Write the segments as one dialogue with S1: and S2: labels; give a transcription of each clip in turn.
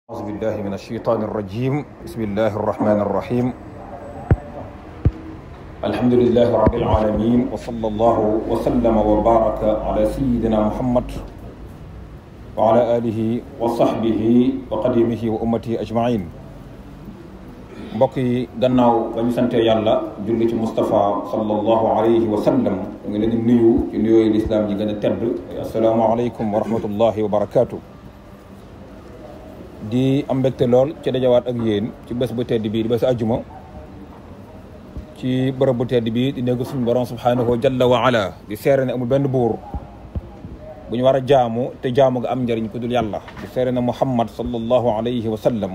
S1: أعوذ بالله من الشيطان الرجيم بسم الله الرحمن الرحيم الحمد لله رب العالمين وصلى الله وسلم وبارك على سيدنا محمد وعلى آله وصحبه وقديمه وأمته أجمعين mbokk yi gannaaw ba ñu sante yàlla julli ci Mustafa sallallahu alayhi wa sallam ngi leen di nuyu ci nuyooyu lislaam yi gën a tedd assalaamu aleykum wa rahmatullahi wa barakaatu di am mbégte lool ci dajawaat ak yéen ci bés bu tedd bii di bés àjjuma ci bërëb bu tedd bii di néegu suñu borom subhaanahu jalla wa ala di seere ne amul benn buur bu ñu war a jaamu te jaamu nga am njëriñ ku dul yàlla di seere ne Muhammad sallallahu alayhi wa sallam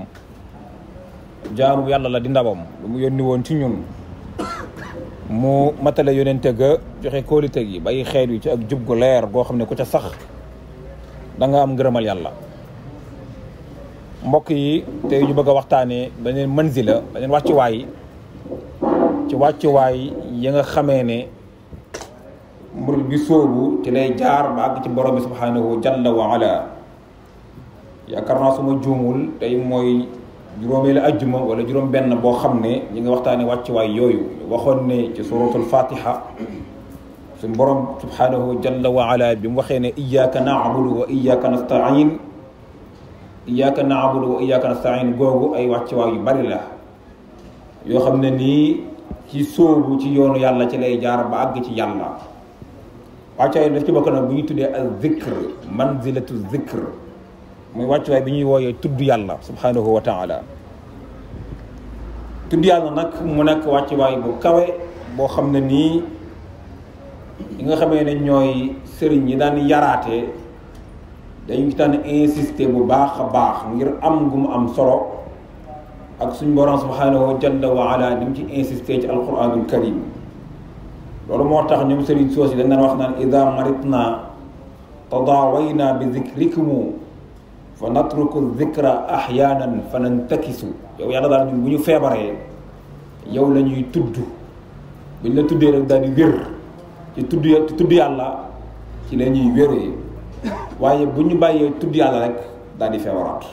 S1: jaamu yàlla la di ndabam lu mu yónni woon ci ñun mu matale yónente ga joxe kóolite gi bàyyi xeet wi ci ak jub gu leer goo xam ne ku ca sax da nga am ngërëmal yàlla mbokk yi tey ñu bëgg a waxtaanee beneen manzila beneen wàccuwaay ci wàccuwaay yi nga xamee ne murid bi sóobu ci lay jaar ba àgg ci borom bi subhaanahu jalla wa ala yaakaar naa suma juumul tey mooy juróomeelu ajjuma wala juróom benn boo xam ne ñi nga waxtaane wàccuwaay yooyu waxoon ne ci suratul fatiha suñ borom subhanahu jalla wa ala bi mu waxee ne iyyaka na'budu wa iyyaka nasta'in iyyaka na'budu wa iyyaka nasta'in googu ay wàccuwaay yu bari la yoo xam ne nii ci sóobu ci yoonu yàlla ci lay jaar ba àgg ci yàlla wàccuwaay daf ci bokk nag bu ñu tuddee al zikr manzilatu zikr muy wàccuwaay bi ñuy wooyee tudd yàlla subhanahu wa taala tudd yàlla nag mu nekk wàccuwaay bu kawe boo xam ne nii yi nga xamee ne ñooy sëriñ yi daan yaraate dañu ci daan insister bu baax a baax ngir am gu mu am solo ak suñ borom subhanahu jalla wa ala di mu ci insister ci alquranul karim loolu moo tax ñoom sëriñ soos yi dañ daan wax naan ida maritna tadaawayna bi zikrikumu fa natruku zikra ahyaanan fa nantakisu yow yàlla daal ñun bu ñu feebaree yow la ñuy tudd bu ñu la tuddee rek daal di wér ci tudd yàlla ci la ñuy wéree waaye bu ñu bàyyee tudd yàlla rek daal di feebaraat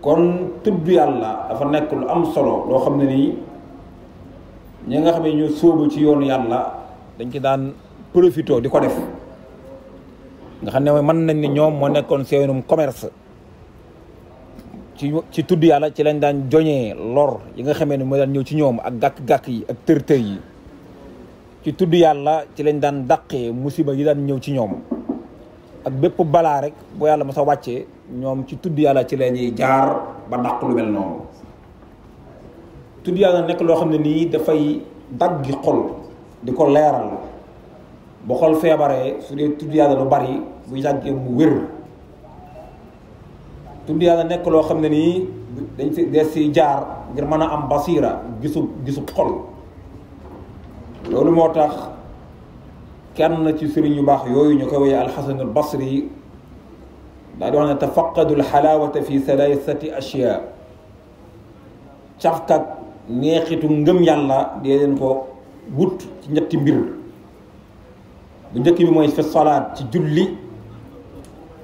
S1: kon tudd yàlla dafa nekk lu am solo loo xam ne nii ñi nga xam ne ñu sóobu ci yoonu yàlla dañ ci daan profité di ko def nga xam ne mën nañ ni ñoom moo nekkoon seenum commerce ci tudd yàlla ci lañ daan joñee lor yi nga xamee ne moo daan ñëw ci ñoom ak gàkk-gàkk yi ak tër-tër yi ci tudd yàlla ci lañ daan dàqee musiba yi daan ñëw ci ñoom ak bépp balaa rek bu yàlla ma sa wàccee ñoom ci tudd yàlla ci la ñuy jaar ba dàq lu mel noonu tudd yàlla nekk loo xam ne nii dafay daggi xol di ko leeral bu xol feebaree su dee tudd yàlla lu bari bu yàggee mu wér tudd yàlla nekk loo xam ne nii dañ si des si jaar ngir mën a am basira gisu xol loolu moo tax kenn ci sëriñ yu baax yooyu ñu koy woyee alxasan al basri daa di wax ne tafaqadu alxalaawata fi thalathati ashyaa cafkat neexitu ngëm yàlla dee leen ko wut ci ñetti mbir bu njëkk bi mooy fi salaat ci julli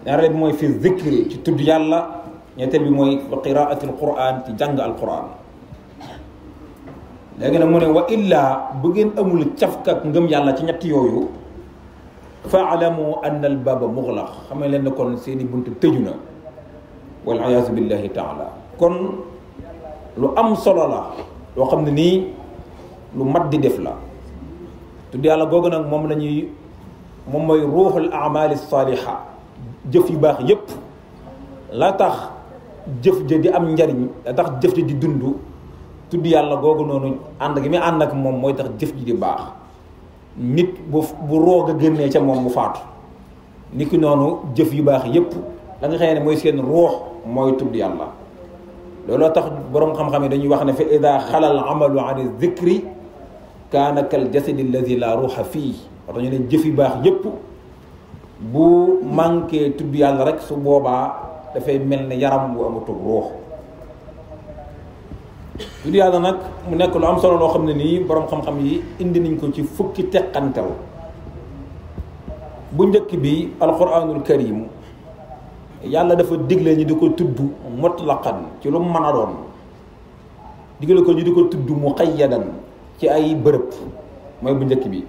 S1: ñaareel bi mooy fi zikri ci tudd yàlla ñetteel bi mooy fi qiraati alquran ci jàng alquran léegi nag mu ne wa illaa bu ngeen amul cafkak ngëm yàlla ci ñetti yooyu faalamu anna al baaba muxlaq xam ne leen ne kon seeni buntu tëju na wal iyaazu billahi taala kon lu am solo la loo xam ne nii lu mat di def la tudd yàlla googu nag moom mooy ruuxul amali saaliha jëf yu baax yépp la tax jëf ja di am njariñ la tax jëf ja di dund tudd yàlla googu noonu ànd gi muy ànd ak moom mooy tax jëf ji di baax nit bu roog a génnee ca moom mu faatu nit ki noonu jëf yu baax yépp da nga xëy ne mooy seen ruux mooy tudd yàlla looloo tax boroom xam-xam yi dañuy wax ne fa ida xalal amalu an zikri kaana kal jasadi alladi la ruuxa fii wax ñu ne jëf yu baax yépp bu manqué tudd yàlla rek su boobaa dafay mel ne yaram bu amatul ruux tudd yàlla nag mu nekk lu am solo loo xam ne nii boroom xam-xam yi indi nañ ko ci fukki teqantal bu njëkk bi alquranul karim yàlla dafa digle ñu di ko tudd mutlaqan ci lu mu mën a doon digle ko ñu di ko tudd muqayyadan ci ay bërëb mooy bu njëkk bi.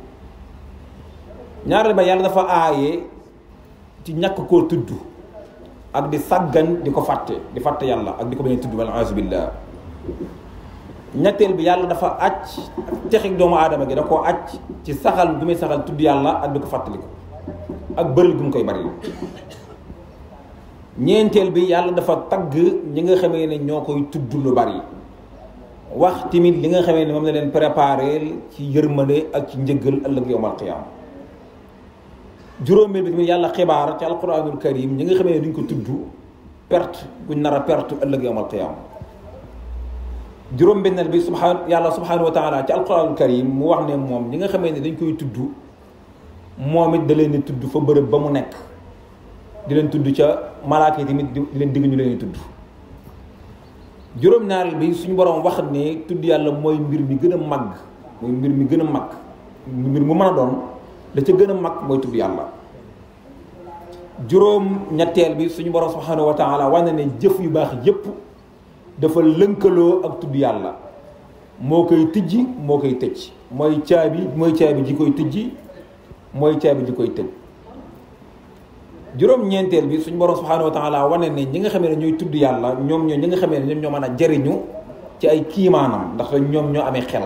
S1: ñaareel ba yàlla dafa aaye ci ñàkk koo tudd ak di sàggan di ko fàtte di fàtte yàlla ak di ko bañ a tudd wal aazu billah. ñetteel bi yàlla dafa acc texig doomu aadama gi da koo acc ci saxal gu muy saxal tudd yàlla ak di ko fàttaliku ak bëri gu mu koy bari. ñeenteel bi yàlla dafa tagg ñi nga xamee ne ñoo koy tudd lu bari wax timit li nga xamee ne moom la leen préparé ci yërmande ak ci njëggal ëllëg yawmal qiyaama. juróomeel bi tamit yàlla xibaar ci alquranul karim ñi nga xamee ne duñ ko tudd perte buñ nar a perte ëllëg yawmal qiyaama. juróom-benneel bi yàlla subhanahu wa taala ci alquranul karim mu wax ne moom ñi nga xamee ne dañ koy tudd moom it da leen di tudd fa bërëb ba mu nekk di leen tudd ca malaaka yi tamit di leen digg ñu leen di tudd. juróom-ñaareel bi suñu borom wax ne tudd yàlla mooy mbir mi gën a màgg mooy mbir mi gën a màgg mbir mu mën a doon la ca gën a mag mooy tudd yàlla. juróom-ñetteel bi suñu borom subhanahu wa taala wane ne jëf yu baax yépp dafa lënkaloo ak tudd yàlla moo koy tijji moo koy tëj mooy caabi ji koy tijji mooy caabi ji koy tëj. juróom-ñeenteel bi suñu borom subhanahu wa taala wane ne ñi nga xamee ne ñooy tudd yàlla ñoom ñi nga xamee ne ñoom ñoo mën a jariñu ci ay kiimaanam ndax ñoom ñoo amee xel.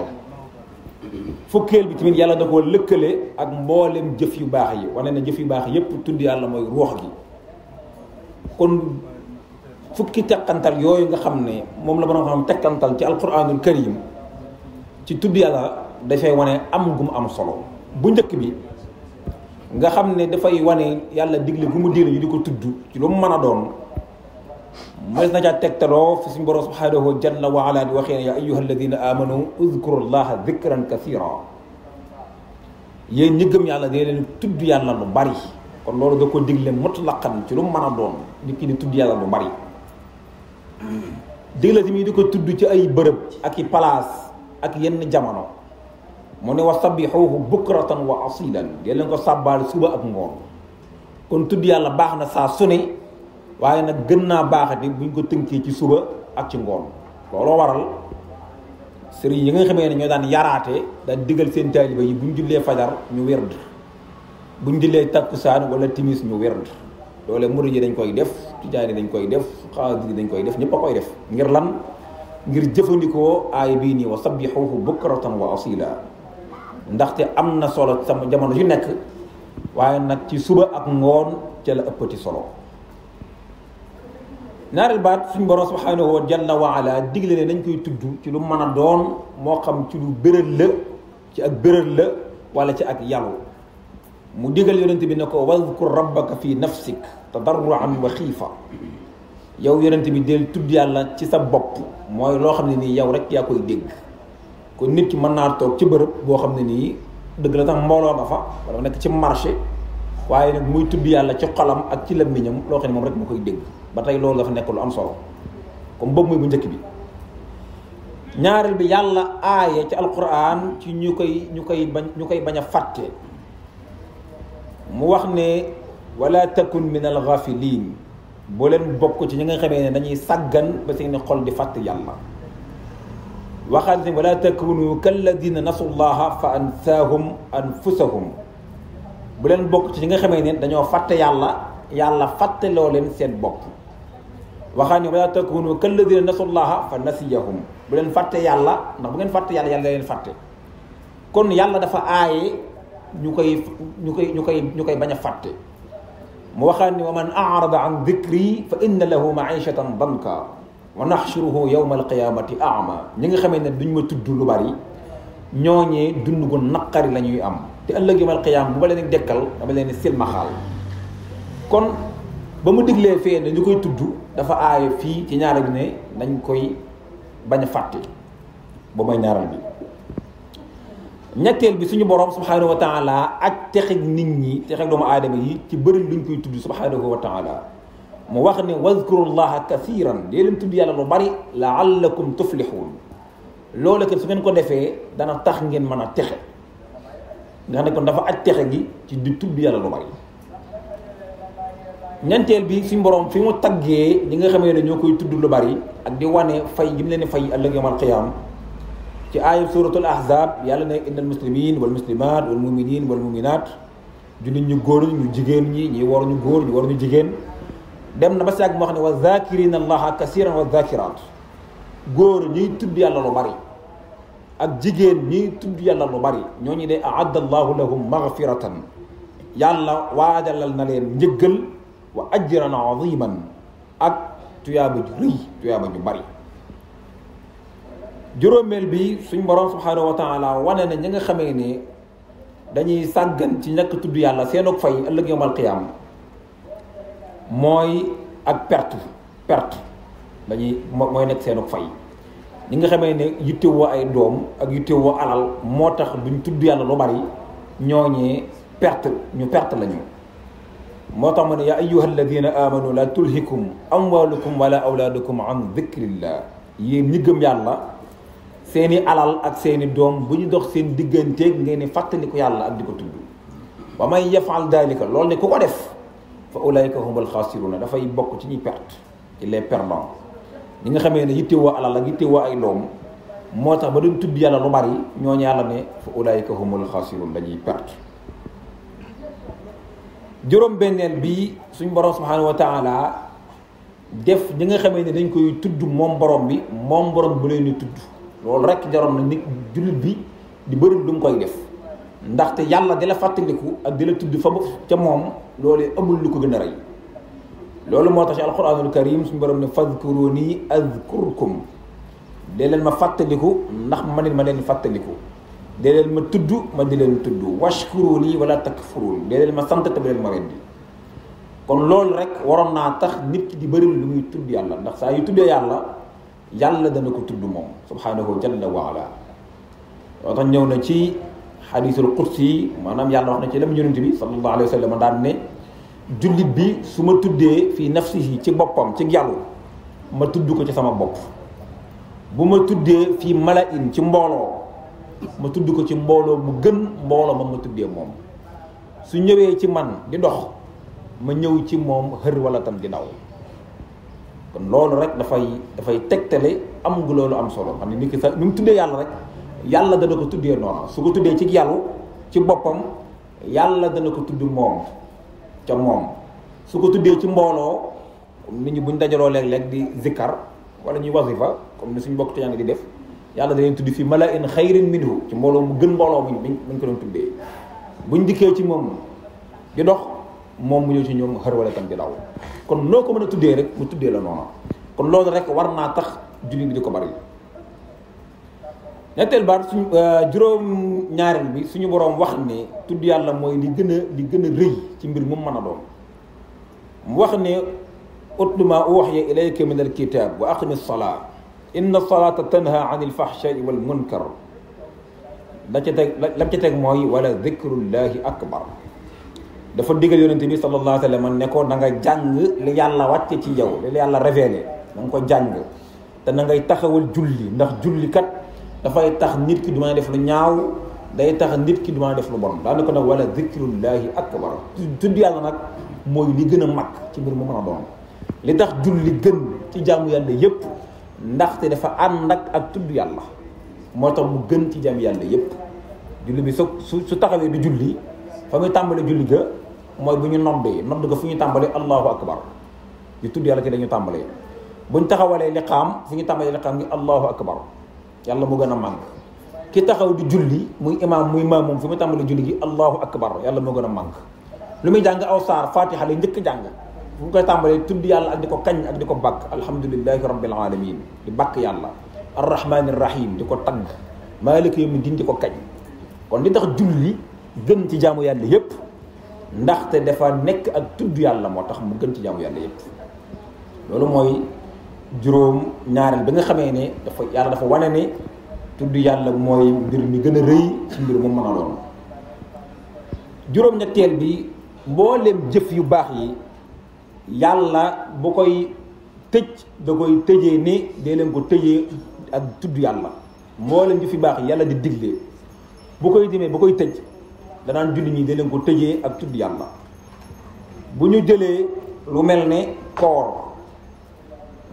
S1: fukkeel bi tamit yàlla da koo lëkkale ak mboolem jëf yu baax yi wane ne jëf yu baax yépp tudd yàlla mooy ruux gi. kon fukki tekkantal yooyu nga xam ne moom la borom xam tekkantal ci alquranul karim ci tudd yàlla dafay wane am gu mu am solo. bu njëkk bi nga xam ne dafay wane yàlla digle gu mu digle ñu di ko tudd ci lu mu mën a doon mooy na caa tegtaloo fi suñu borom subhanahu jalla wa ala di waxee ne yaa ayyuha alladina amanu udkuru llaha dikran kathira yéen ñi gëm yàlla dee leen tudd yàlla lu bari. kon loolu da ko digle mutlaqan ci lu mu mën a doon nit ki di tudd yàlla lu bari. digle tamit di ko tudd ci ay bërëb ak i palaas ak yenn jamono mu ne wa sabbixuuhu bukratan wa asilan dee leen ko sàbbaal suba ak ngoon. kon tudd yàlla baax na saa su ne waaye nag gën naa baaxati buñ ko tënkee ci suba ak ci ngoon. looloo waral sëriñ yi nga xamee ne ñoo daan yaraate daan digal seen taaliba yi buñ jullee fajar ñu werd buñ jullee takkusaan wala timis ñu werd. loole murid yi dañ koy def tijaan yi dañ koy def xaadir yi dañ koy def ñëpp a koy def ngir lan ngir jëfandikoo aay bii nii wa sabbixuuhu bukratan wa asila ndaxte am na solo sama jamono yu nekk waaye nag ci suba ak ngoon ca la ëppati solo. ñaareel baat suñu borom subhanahu wa jalla wa ala digle ne nañ koy tudd ci lu mën a doon moo xam ci lu béral la ci ak béral la wala ci ak yàllu mu digal yonent bi ne ko wadkur rabbaka fi nafsik tadarruan wa xiifa yow yonent bi del tudd yàlla ci sa bopp mooy loo xam ne nii yow rek yaa koy dégg. kon nit ki mën naa toog ci bërëb boo xam ne nii dëgg la tax mbooloo nga fa wala nekk ci marché waaye nag muy tudd yàlla ci xolam ak ci làmmiñam loo xam ne moom rek moo koy dégg ba tey loolu dafa nekk lu am solo comme boobu mooy bu njëkk bi. ñaareel bi yàlla aaye ci alquran ci ñu koy bañ a fàtte mu wax ne wala takun min al ghafilin boo leen bokk ci ñi nga xamee ne dañuy sàggan ba seen xol di fàtte yàlla. waxaat ne wala takunu kalladina nasullaha fa ansaahum anfusahum bu leen bokk ci ñi nga xamee ne dañoo fàtte yàlla fàtte loo leen seen bopp. waxaat ne wala takunu kalladina nasullaha fa nasiyahum bu leen fàtte yàlla ndax bu ngeen fàtte yàlla da leen fàtte. kon yàlla dafa aaye ñu koy bañ a fàtte. mu waxaat ni wa man arada an dikri fa inna lahu maishatan danka wa naxshuruhu yawma alqiyamati ama ñi nga xamee ne duñ ma tudd lu bari ñooñee dund gu naqari la ñuy am te ëllëg yawmal qiyaama bu ba leen dekkal dama leen silmaxaal. kon ba mu diglee fee ne ñu koy tudd dafa aaye fii ci ñaareel bi ne nañ koy bañ a fàtte ba mooy ñaareel bi. ñetteel bi suñu borom subhanahu wa taala ak texeg nit ñi texeg doomu aadama yi ci bëri luñ koy tudd subhanahu wa taala mu wax ne wazkurullaha kathiran dee leen tudd yàlla lu bari laallakum tuflihun loolu kat su ngeen ko defee dana tax ngeen mën a texe nga xam ne kon dafa aj texe gi ci di tudd yàlla lu bari. ñeenteel bi suñ borom fi mu taggee ñi nga xamee ne ñoo koy tudd lu bari ak di wane fay gi mu leen di fay ëllëg yawmal qiyaam ci aaya suratul ahzab yàlla ne innal muslimin wal muslimat wal muminin wal muminat jullit ñu góor ñu jigéen ñi war ñu góor ñu war ñu jigéen dem na ba si yàgg moo xam ne wa zakirina allaha kasiran wa zakirat góor ñuy tudd yàlla lu bari ak jigéen ñuy tudd yàlla lu bari ñooñu de aadda allahu lahum maghfiratan yàlla waajalal na leen njëggal wa ajran aziman ak tuyaaba ju rëy tuyaaba ju bari. juróomeel bi suñ borom subhanahu wa taala wane na ñi nga xamee ne dañuy sàggan ci ñàkk tudd yàlla seenug fay ëllëg yawmal qiyaam mooy ak perte mooy nekk seenug fay. ñi nga xamee ne yittewoo ay doom ak yittewoo alal moo tax duñ tudd yàlla lu bari ñooñee perte lañu. moo tax ma ne yaa ayyuha alladina amanu la tulhikum amwalukum wala awlaadukum an dhikrillah yéen ñi gëm yàlla seeni alal ak seeni doom bu ñu dox seen digganteeg ngeen ni fàttaliku yàlla ak di ko tudd wa man yafal dalika loolu ne ku ko def fa ulaika humul xaasiruna dafay bokk ci ñuy perte ci les perdants. ñi nga xamee ne yittewoo alal ak yittewoo ay doom moo tax ba duñ tudd yàlla lu bari ñooñu yàlla ne fa ulaika humul xaasirun dañuy perte. juróom-benneel bi suñ borom subhanahu wa taala def ñi nga xamee ne dañ koy tudd moom borom bi bu leen di tudd loolu rek jaroon na nit jullit bi di bëri lu mu koy def ndaxte yàlla di la fàttaliku ak di la tudd fa ca moom loolu amul lu ko gën a rey. loolu moo tax ci alquranul karim suñu borom ne fadkuruni azkurkum dee leen ma fàttaliku ndax ma leen fàttaliku dee leen ma tudd ma di leen tudd washkuruni wala takfurun dee leen ma sant te ba leen ma weddi. kon loolu rek waroon naa tax nit ki di bëri lu muy tudd yàlla ndax saa yu tuddee yàlla dana ko tudd moom subhanahu jalla wa ala. loo tax ñëw na ci xadiisul qudsi maanaam yàlla wax na ci lam yonent bi sallallahu alayhi wa sallam daan ne jullit bi su ma tuddee fii nafsihi ci boppam ci yàlla ma tudd ko ci sama bopp bu ma tuddee fii malain ci mbooloo ma tudd ko ci mbooloo bu gën mbooloo ma tuddee moom su ñëwee ci man di dox ma ñëw ci moom xër wala tam di daw. kon loolu rek dafay tegtale am gu loolu am solo xam ne nit ki sax ni mu tuddee yàlla rek yàlla dana ko tuddee noonu su ko tuddee ci yàlla ci boppam yàlla dana ko tudd moom ca moom su ko tuddee ci mbooloo nit ñi buñ dajaloo léeg-léeg di zikkar wala ñuy wasifa comme ni suñ bokk te yaa ngi di def yàlla da leen tudd fi malaa'in xayrin minhu ci mbooloo mu gën mbooloo muñ ko doon tuddee buñ dikkee ci moom di dox moom mu ñëw ci ñoom xër wala tam di daw. kon noo ko mën a tuddee rek mu tuddee la noonu kon loolu rek war naa tax julli bi di ko bari. ñetteel baat juróom ñaareel bi suñu boroom wax ne tudd yàlla mooy li gën a rëy ci mbir mu mën a doon mu wax ne utlu maa uwahya ilayka min alkitab wa aqimi salaa inna salata tanha an ilfahshai wal munkar lam ca teg mooy wala dhikrullahi akbar. dafa digal yonente bi sallallahu alayhi wa sallam ne ko na nga jàng li yàlla wàcce ci yow li yàlla révélé na nga ko jàng te na ngay taxawal julli ndax julli kat dafay tax nit ki du mën a def lu ñaaw day tax nit ki du mën a def lu bon daana ko nag wala zikrullahi akbar tudd yàlla nag mooy li gën a mag ci mbir mu mën a doon li tax julli gën ci jaamu yàlla yépp ndaxte dafa ànd ak tudd yàlla moo tax mu gën ci jaamu yàlla yépp. julli bi su taxawee di julli fa muy tàmbale julli ga mooy bu ñu noddee nodd ga fu ñu tàmbalee allahu akbar di tudd yàlla ci dañu tàmbalee bu ñu taxawalee liqaam fu ñu tàmbalee liqaam ngi allahu akbar yàlla mu gën a màgg. ki taxaw di julli muy imaam muy maamum fu muy tàmbalee julli gi allahu akbar yàlla moo gën a màgg. lu muy jàng aw saar fatiha lay njëkk jàng fu mu koy tàmbalee tudd yàlla ak di ko kañ ak di ko bàkk alhamdulillahi rabbil alamin di bàkk yàlla arrahmanir rahim di ko tagg maaliki yawmi din di ko kañ. kon li tax julli gën ci jaamu yàlla yépp ndaxte dafa nekk ak tudd yàlla moo tax mu gën ci jaamu yàlla yépp. loolu mooy juróom ñaareel bi nga xamee ne yàlla dafa wane ne tudd yàlla mooy mbir mi gën a rëy ci mbir mu mën a doon. juróom ñetteel bi mbooleem jëf yu baax yi yàlla bu koy tëj da koy tëjee ni dee leen ko tëjee ak tudd yàlla. mbooleem jëf yu baax yi yàlla di digle bu koy demee bu koy tëj danaan julli ñi dee leen ko tëjee ak tudd yàlla. bu ñu jëlee lu mel ne koor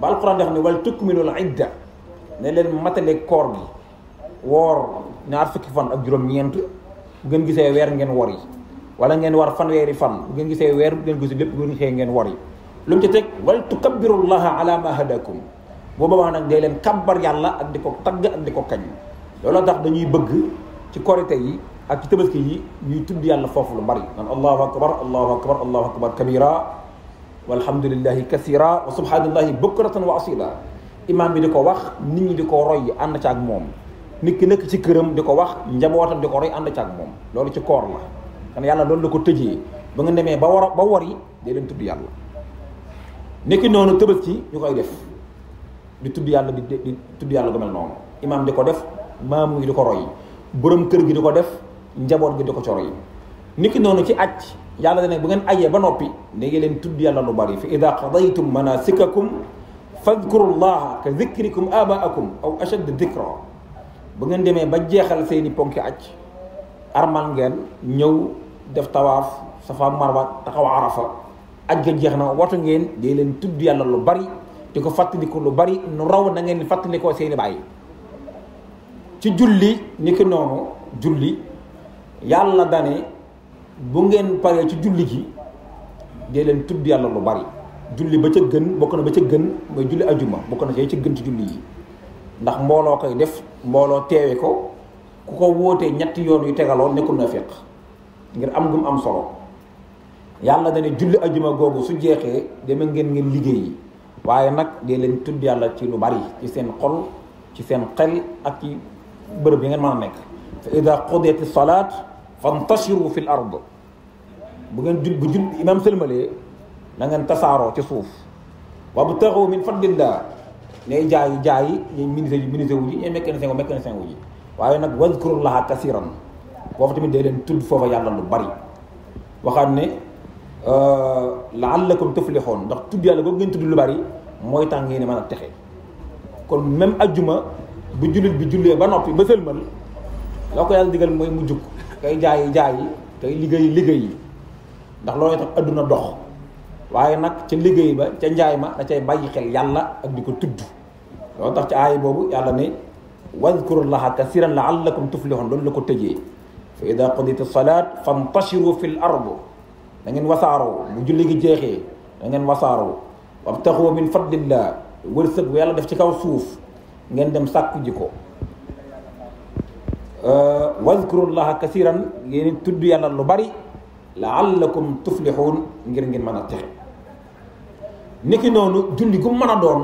S1: ba alquran wax ne wal tukmilul idda ne leen matale koor gi woor ñaar fukki fan ak juróom-ñeent bu ngeen gisee weer ngeen wor yi wala ngeen war fanweeri fan bu ngeen gisee weer bu ngeen gisul lépp bu ngeen gisee ngeen wor yi lu mu ci teg wal tukabbirullaha ala ma hadakum boo boobaa nag day leen kabbar yàlla ak di ko tagg ak di ko kañ loolu tax dañuy bëgg ci korite yi ak ci tabaski yi ñuy tudd yàlla foofu lu bari naan allahu akbar allahu akbar allahu akbar kabira walhamdulillahi kasira wa subhanallahi bukratan wa asila imam bi di ko wax nit ñi di ko roy ànd ca ak moom nit ki nekk ci këram di ko wax njabootam di ko roy ànd ca ak moom loolu ci koor la kan yàlla loolu la ko tëjee ba nga demee ba wari day leen tudd yàlla nekki noonu tabaski ñu koy def di tudd yàlla di tudd yàlla gu mel noonu imam di ko def maamu yi di ko roy borom kër gi di ko def njaboot gi di ko ci roy niki noonu ci aj yàlla dane bu ngeen ajee ba noppi léegi leen tudd yàlla lu bari fa ida qadaytum manasikakum fadkurullaha ka zikrikum abaakum aw ashad dikra bu ngeen demee ba jeexal seeni ponki aj armal ngeen ñëw def tawaaf safa marwa taxaw arafa aj ga jeex na watu ngeen dee leen tudd yàlla lu bari di ko fàttaliku lu bari nu raw na ngeen fàttalikoo seeni bàyyi ci julli niki noonu julli yàlla dane bu ngeen paree ci julli gi dee leen tudd yàlla lu bari julli ba ca gën bokk na ba ca gën mooy julli ajuma bokk na ci gën ci julli yi ndax mbooloo koy def mbooloo teewe ko ku ko wootee ñetti yoon yu tegaloo nekkul na féq ngir am gum am solo yàlla dane julli ajuma googu su jeexee deme ngeen liggéeyi waaye nag dee leen tudd yàlla ci lu bari ci seen xol ci seen xel ak ci bërëb yi ngeen mën a nekk fa ida qudiyati salaat fantashiru fi l ard bu ngeen bu imam sëlmalee na ngeen tasaaroo ci suuf wabtaxu min fadlillah ñay jaayi ñuy ministre wu ji ñuy mécanicien wu ji waaye nag wazkurullaha kasiran foofu tamit day leen tudd foofa yàlla lu bari waxaat ne laallakum tuflixoon ndax tudd yàlla boobu ngeen tudd lu bari mooy tax ngeen mën a texe kon même ajjuma bu jullit bi jullee ba noppi ba sëlmal loo ko yàlla digal mooy mu jukk kay jaayi kay liggéey ndax loolu tax adduna dox waaye nag ca liggéey ba ca njaay ma da cay bàyyi xel yàlla ak di ko tudd loolu tax ci aaya boobu yàlla ne wazkurullaha kasiran laallakum tuflixoon loolu la ko tëjee fa ida qudiyat as-salaat fantashiru fi l ard da ngeen wasaaroo bu julli gi jeexee da ngeen wasaaroo wabtaxu min fadlillah wërsëg bu yàlla def ci kaw suuf ngeen dem sàkku ji ko wazkurullaha kasiran ngeen tudd yàlla lu bari laallakum tuflixuun ngir ngeen mën a texe niki noonu julli gu mën a doon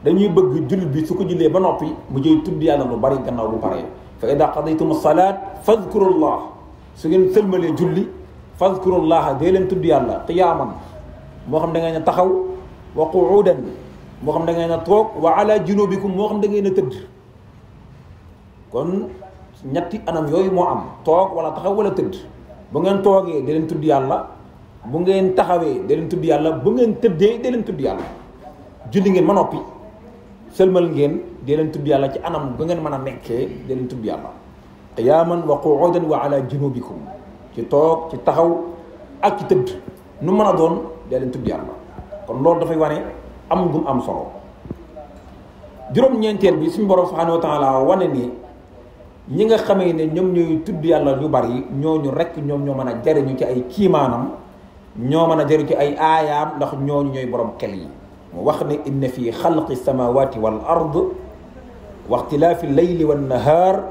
S1: dañuy bëgg julli bi su ko jullee ba noppi mu jëy tudd yàlla lu bari gannaaw bu paree fa ida qadaytum as-salaat fadkurullah su ngeen sëlmalee julli fadkurullaha dee leen tudd yàlla qiyaaman moo xam da ngay na taxaw wa qu'udan moo xam da ngay na toog wa ala junubikum moo xam da ngay na tëdd kon ñetti anam yooyu moo am toog wala taxaw wala tëdd bu ngeen toogee dee leen tudd yàlla bu ngeen taxawee dee leen tudd yàlla bu ngeen tëddee dee leen tudd yàlla julli ngeen ma noppi sëlmal ngeen dee leen tudd yàlla ci anam bu ngeen mën a nekkee dee leen tudd yàlla qiyaaman wa qu'udan wa ala junubikum ci toog ci taxaw ak ci tëdd nu mën a doon dee leen tudd yàlla kon loolu dafay wane am gum am solo juróom-ñeenteel bi suñu borom subhanahu wa taala wane ni ñi nga xamee ne ñoom ñooy tudd yàlla yu bari ñooñu rek ñoom ñoo mën a jariñu ci ay kiimaanam ñoo mën a jariñu ci ay aayaam ndax ñooñu ñooy borom xel yi mu wax ne inna fi xalqi samawati wal ard wa ixtilaafi leyli wan nahaar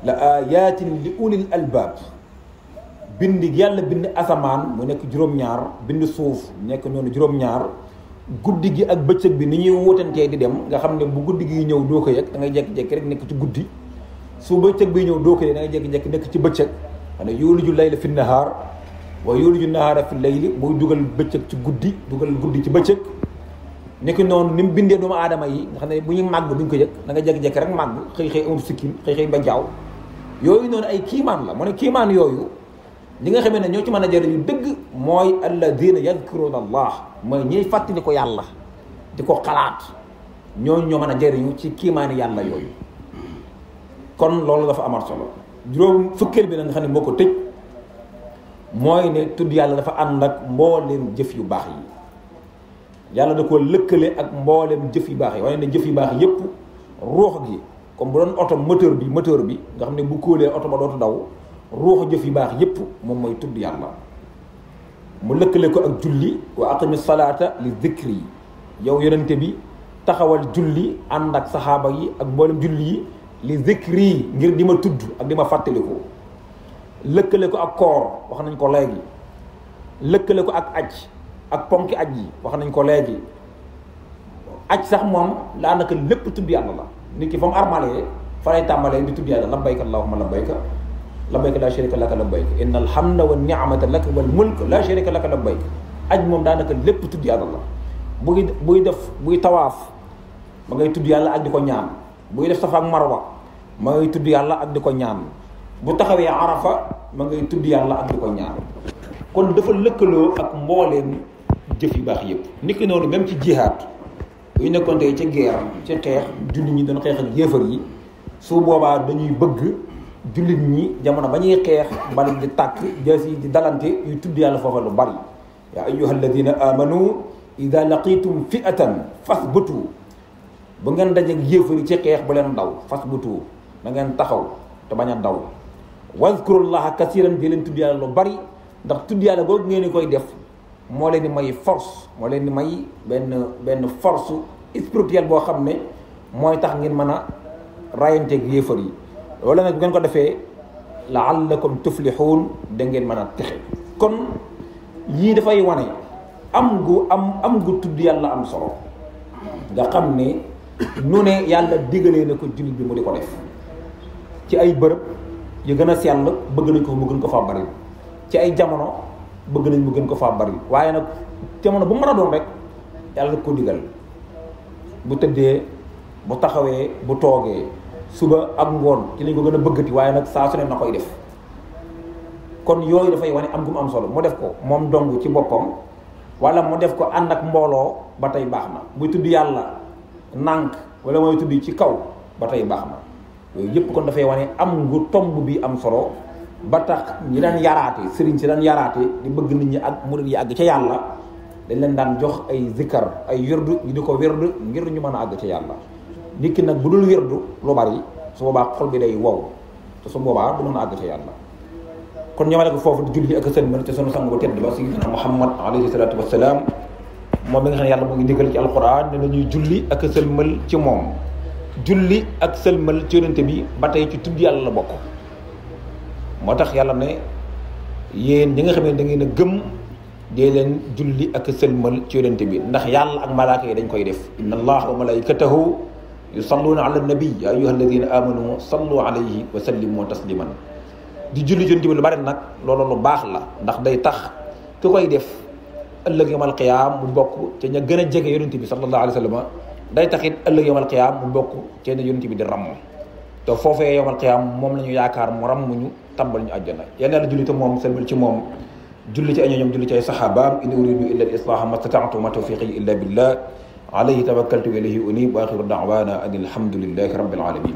S1: la ayatin li ulil albaab bind yàlla bind asamaan mu nekk juróom-ñaar bind suuf nekk noonu juróom-ñaar guddi gi ak bëccëg bi ni ñuy wutantee di dem nga xam ne bu guddi gi ñëw doo ko yëg da ngay jékki-jékki rek nekk ci guddi su bëccëg bi ñëw doo ko yëg da ngay jékki-jékki nekk ci bëccëg xam ne yuuliju layla fi nahaar wa yuuliju nahaara fi layli mooy dugal bëccëg ci guddi dugal guddi ci bëccëg nekk noonu ni mu bindee doomu aadama yi nga xam ne bu ñu màgg duñ ko yëg da nga jékki-jékki rek màgg xëy amul sikkim xëy ba jaaw yooyu noonu ay kiimaan la mu ne kiimaan yooyu li nga xamee ne ñoo ci mën a jëriñu dëgg mooy alladina yadkuruna allah mooy ñiy fàttali ko yàlla di ko xalaat ñooñu ñoo mën a jëriñu ci kiimaani yàlla yooyu kon loolu dafa amal solo juróom fukkeel bi nag nga xam ne moo ko tëj mooy ne tudd yàlla dafa ànd ak mbooleem jëf yu baax yi yàlla da koo lëkkale ak mboolem jëf yu baax yi waaye ne jëf yu baax yépp ruux gi comme bu doon oto moteur bi nga xam ne bu kóolee oto ba dootu daw ruuxu jëf yu baax yépp moom mooy tudd yàlla. mu lëkkale ko ak julli wa aqimi salaata li zikri yi yow yonente bi taxawal julli ànd ak saxaaba yi ak mboolem julli yi li zikri yi ngir di ma tudd ak di ma fàttaliku. lëkkale ko ak koor wax nañ ko léegi lëkkale ko ak aj ak ponki aj yi wax nañ ko léegi aj sax moom daanaka lépp tudd yàlla la nit ki fa mu armalee fa lay tàmbalee di tudd yàlla labbayka allahumma labbayka labbayka la sharika laka labbayka inna alhamda wa ni'mata laka wal mulk la sharika laka labbayka aj moom daanaka lépp tudd yàlla la buy tawaaf ma ngay tudd yàlla ak di ko ñaan buy def safa ak marwa ma ngay tudd yàlla ak di ko ñaan bu taxawee arafa ma ngay tudd yàlla ak di ko ñaan kon dafa lëkkaloo ak mbooleem jëf yu baax yëpp nit ki noonu même ci jihaad bu ñu nekkoon tey ca guerre ci xeex jullit ñi doon xeex ak yéefar yi su boobaa dañuy bëgg jullit ñi jamono ba ñuy xeex bali di tàkk jaas yi di dalante yu tudd yàlla foofa lu bari yaa ayyuha alladina amanu ida laqitum fi'atan fasbutu bu ngeen dajeek yéefar yi ci xeex bu leen daw fasbutu da ngeen taxaw te bañ a daw wazkurullaha kasiran di leen tudd yàlla lu bari ndax tudd yàlla googu ngeen di koy def moo leen di may force moo leen di may benn force spirituelle boo xam ne mooy tax ngeen mën a rayanteeg yéefar yi loolu nag bu ngeen ko defee la'allakum tuflihun da ngeen mën a texe kon yii dafay wane am gu tudd yàlla am solo nga xam ne nu ne yàlla digalee na ko jullit bi mu di ko def ci ay bërëb yu gën a sell bëgg nañ ko mu gën ko faa bari ci ay jamono bëgg nañ mu gën ko faa bari waaye nag jamono bu mën a doon rek yàlla ko digal bu tëddee bu taxawee bu toogee suba ak ngoon ci lañ ko gën a bëggati waaye nag saa su ne na koy def kon yooyu dafay wane am gu mu am solo mu def ko moom dong ci boppam wala mu def ko ànd ak mbooloo ba tey baax na muy tudd yàlla nànk wala mooy tudd ci kaw ba tey baax na yooyu yëpp kon dafay wane am ngu tomb bi am solo ba tax ñi daan yaraate sëriñ si daan yaraate di bëgg nit ñi ak murid yi àgg ca yàlla dañ leen daan jox ay zikkar ay wirdu ñu di ko wirdu ngir ñu mën a àgg ca yàlla nit ki nag bu dul wirdu lu bari su boobaa xol bi day wow te su boobaa du mën a àgg ca yàlla kon ñëwale ko foofu di julli ak sëlmal te sunu sang bu tedd ba sayyidina Muhammad alayhi salaatu wassalaam moom mi nga xam ne yàlla mu ngi digal ci alquran ne nañuy julli ak sëlmal ci moom julli ak sëlmal ci yonente bi ba tey ci tudd yàlla la bokk moo tax yàlla ne yéen ñi nga xam ne da ngeen a gëm dee leen julli ak sëlmal ci yonente bi ndax yàlla ak malaaka yi dañ koy def inna allaha wa malaikatahu yusalluuna ala nabi ya ayyuha alladina amanu sallu alayhi wa sallimu tasliman di julli ci yonente bi lu bari nag loolu lu baax la ndax day tax ki koy def ëllëg yawmal qiyaam mu bokk ca ña gën a jege yonente bi sallallahu alayhi wa sallam day taxit ëllëg yawmal qiyaam mu bokk ca ne yonente bi di ramm te foofee yawmal qiyaam moom la ñu yaakaar mu ramm ñu tàmbal ñu àjjana yal na julli te moom sëlmal ci moom julli ci ay ñoom julli ci ay saxaabaam in uridu illa al islaha ma stata'tu ma tawfiqi illa billah alayhi tawakkaltu wa ilayhi unib wa axiru da'wana an alhamdulillahi rabbil alamin